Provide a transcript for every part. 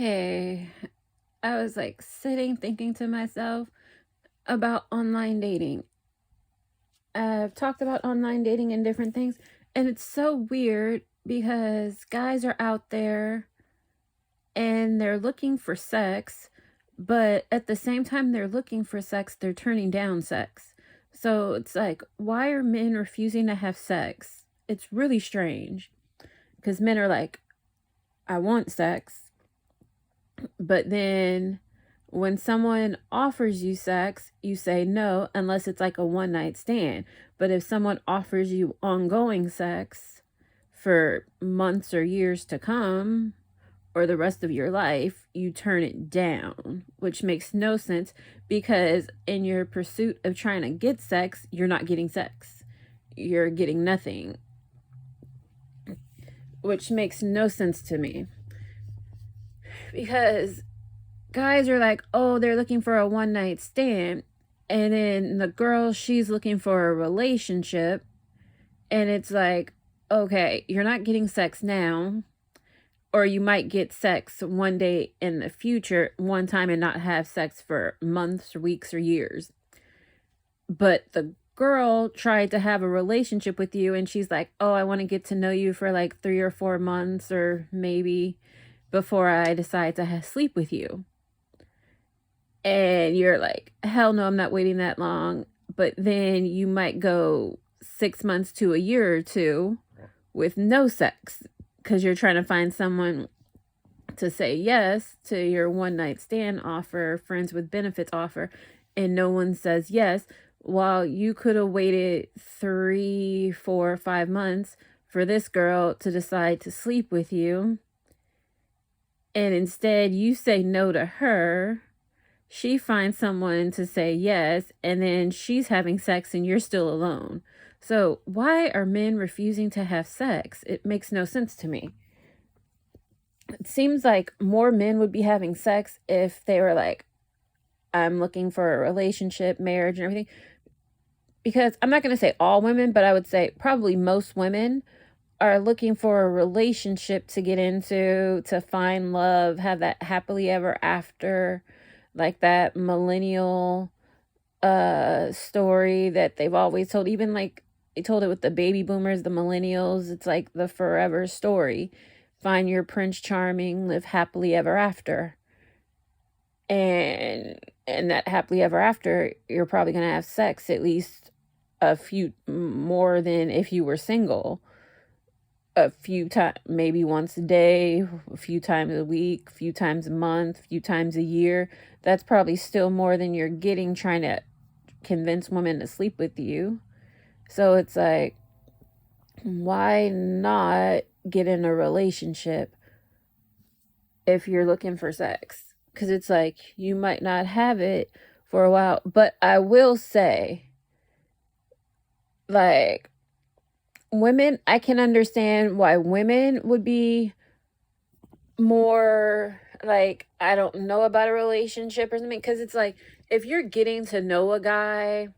Hey, I was like sitting thinking to myself about online dating. I've talked about online dating and different things, and it's so weird because guys are out there and they're looking for sex, but at the same time they're looking for sex, they're turning down sex. So it's like, why are men refusing to have sex? It's really strange because men are like, I want sex. But then when someone offers you sex, you say no, unless it's like a one night stand. But if someone offers you ongoing sex for months or years to come, or the rest of your life, you turn it down, which makes no sense because in your pursuit of trying to get sex, you're not getting sex. You're getting nothing, which makes no sense to me because guys are like, oh, they're looking for a one night stand. And then the girl, she's looking for a relationship. And it's like, okay, you're not getting sex now. Or you might get sex one day in the future, one time, and not have sex for months, or weeks, or years. But the girl tried to have a relationship with you, and she's like, oh, I want to get to know you for like 3 or 4 months, or maybe before I decide to sleep with you. And you're like, hell no, I'm not waiting that long. But then you might go 6 months to a year or two with no sex because you're trying to find someone to say yes to your one night stand offer, friends with benefits offer, and no one says yes. While you could have waited 3, 4, 5 months for this girl to decide to sleep with you, and instead you say no to her. She finds someone to say yes, and then she's having sex and you're still alone. So, why are men refusing to have sex? It makes no sense to me. It seems like more men would be having sex if they were like, I'm looking for a relationship, marriage, and everything. Because I'm not going to say all women, but I would say probably most women are looking for a relationship to get into, to find love, have that happily ever after, like that millennial story that they've always told. Even like they told it with the baby boomers, the millennials. It's like the forever story. Find your Prince Charming, live happily ever after. And that happily ever after, you're probably going to have sex at least a few more than if you were single. A few times, maybe once a day, a few times a week, a few times a month, a few times a year. That's probably still more than you're getting trying to convince women to sleep with you. So it's like, why not get in a relationship if you're looking for sex? Because it's like, you might not have it for a while. But I will say, like, women, I can understand why women would be more like, I don't know about a relationship or something. Because it's like, if you're getting to know a guy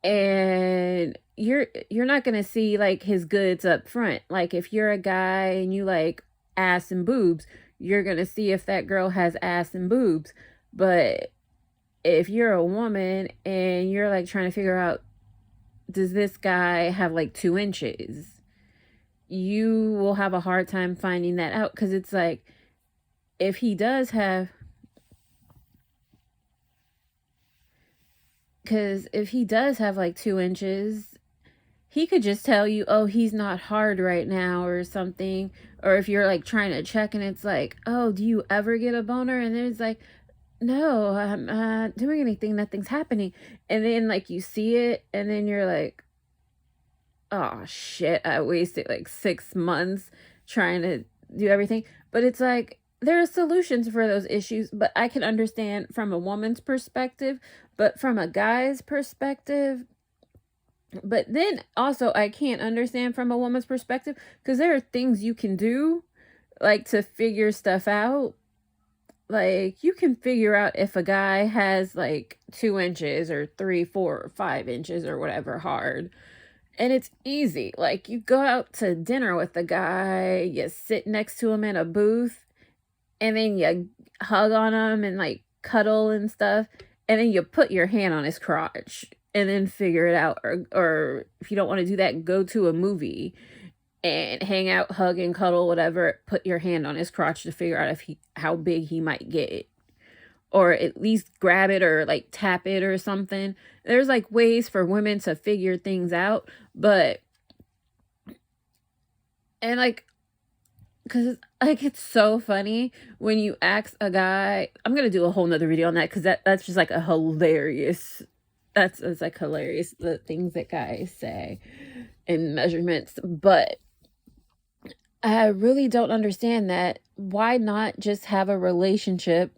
and you're not gonna see like his goods up front. Like if you're a guy and you like ass and boobs, you're gonna see if that girl has ass and boobs. But if you're a woman and you're like trying to figure out, does this guy have like 2 inches, you will have a hard time finding that out. Because it's like, if he does have because if he does have like 2 inches, he could just tell you, oh, he's not hard right now or something. Or if you're like trying to check and it's like, oh, do you ever get a boner? And then it's like, no, I'm not doing anything. Nothing's happening. And then like you see it and then you're like, oh shit, I wasted like 6 months trying to do everything. But it's like, there are solutions for those issues, but I can understand from a woman's perspective, but from a guy's perspective, but then also I can't understand from a woman's perspective because there are things you can do like to figure stuff out. Like you can figure out if a guy has like 2 inches or 3, 4, or 5 inches or whatever hard. And it's easy. Like you go out to dinner with the guy, you sit next to him in a booth, and then you hug on him and like cuddle and stuff, and then you put your hand on his crotch and then figure it out. Or if you don't want to do that, go to a movie and hang out, hug and cuddle, whatever. Put your hand on his crotch to figure out if how big he might get, or at least grab it or like tap it or something. There's like ways for women to figure things out, but and like, because like it's so funny when you ask a guy. I'm gonna do a whole nother video on that, because that's just like a hilarious, that's like hilarious, the things that guys say in measurements. But I really don't understand that. Why not just have a relationship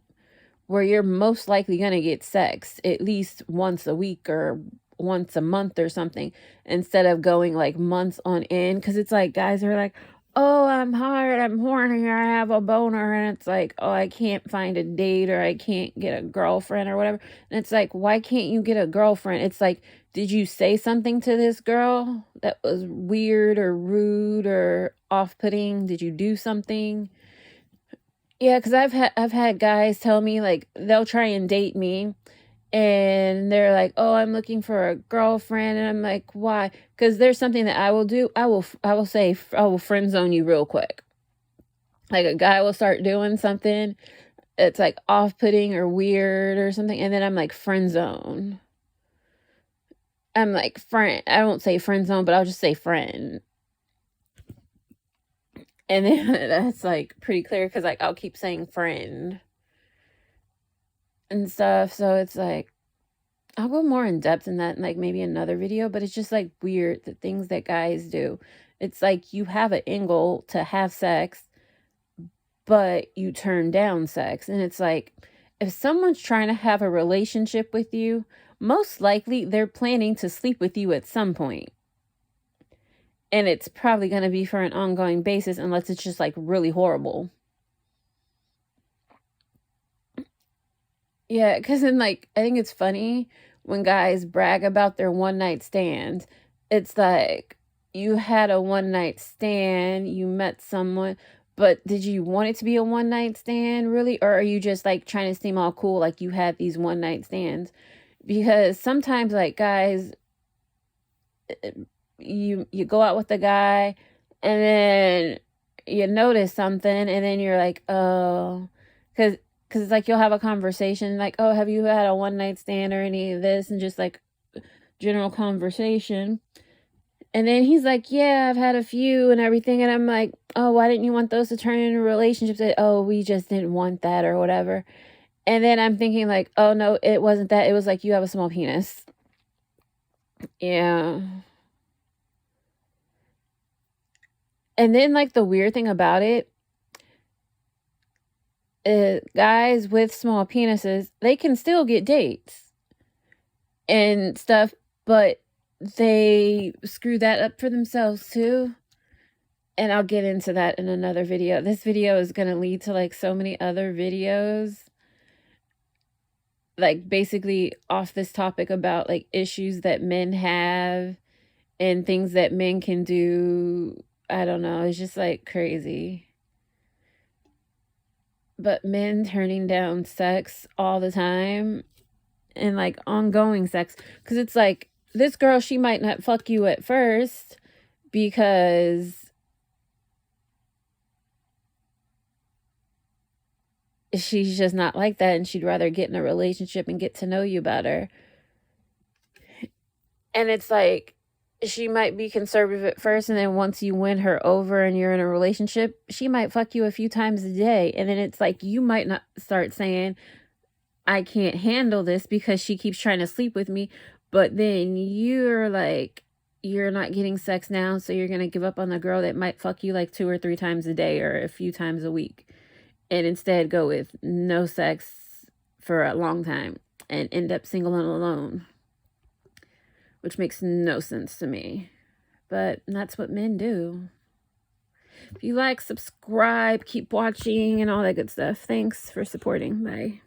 where you're most likely going to get sex at least once a week or once a month or something, instead of going like months on end? Because it's like guys are like, oh, I'm hard, I'm horny, I have a boner, and it's like, oh, I can't find a date, or I can't get a girlfriend or whatever. And it's like, why can't you get a girlfriend? It's like, did you say something to this girl that was weird or rude or off-putting? Did you do something? Yeah, because I've had guys tell me, like, they'll try and date me, and they're like, oh, I'm looking for a girlfriend, and I'm like, why? Because there's something that I will do. I will say, I will friend zone you real quick. Like, a guy will start doing something it's like off-putting or weird or something, and then I'm like, friend zone. I'm like, friend. I won't say friend zone, but I'll just say friend. And then that's like pretty clear, because like I'll keep saying friend and stuff. So it's like, I'll go more in depth in that in like maybe another video, but it's just like weird, the things that guys do. It's like you have an angle to have sex, but you turn down sex. And it's like, if someone's trying to have a relationship with you, most likely they're planning to sleep with you at some point. And it's probably going to be for an ongoing basis, unless it's just like really horrible. Yeah, because then like, I think it's funny when guys brag about their one night stand. It's like, you had a one night stand, you met someone, but did you want it to be a one night stand really? Or are you just like trying to seem all cool, like you had these one night stands? Because sometimes like guys, you go out with the guy, and then you notice something, and then you're like, oh, because it's like you'll have a conversation like, oh, have you had a one night stand or any of this, and just like general conversation. And then he's like, yeah, I've had a few and everything. And I'm like, oh, why didn't you want those to turn into relationships? Oh, we just didn't want that or whatever. And then I'm thinking like, oh no, it wasn't that. It was like, you have a small penis. Yeah. And then like the weird thing about it, guys with small penises, they can still get dates and stuff, but they screw that up for themselves too. And I'll get into that in another video. This video is going to lead to like so many other videos, like basically off this topic about like issues that men have and things that men can do. I don't know. It's just like crazy. But men turning down sex all the time, and like ongoing sex, because it's like, this girl, she might not fuck you at first because she's just not like that, and she'd rather get in a relationship and get to know you better. And it's like, she might be conservative at first, and then once you win her over and you're in a relationship, she might fuck you a few times a day. And then it's like, you might not start saying, I can't handle this because she keeps trying to sleep with me. But then you're like, you're not getting sex now, so you're going to give up on the girl that might fuck you like 2 or 3 times a day or a few times a week, and instead go with no sex for a long time and end up single and alone, which makes no sense to me. But that's what men do. If you like, subscribe, keep watching, and all that good stuff. Thanks for supporting. Bye.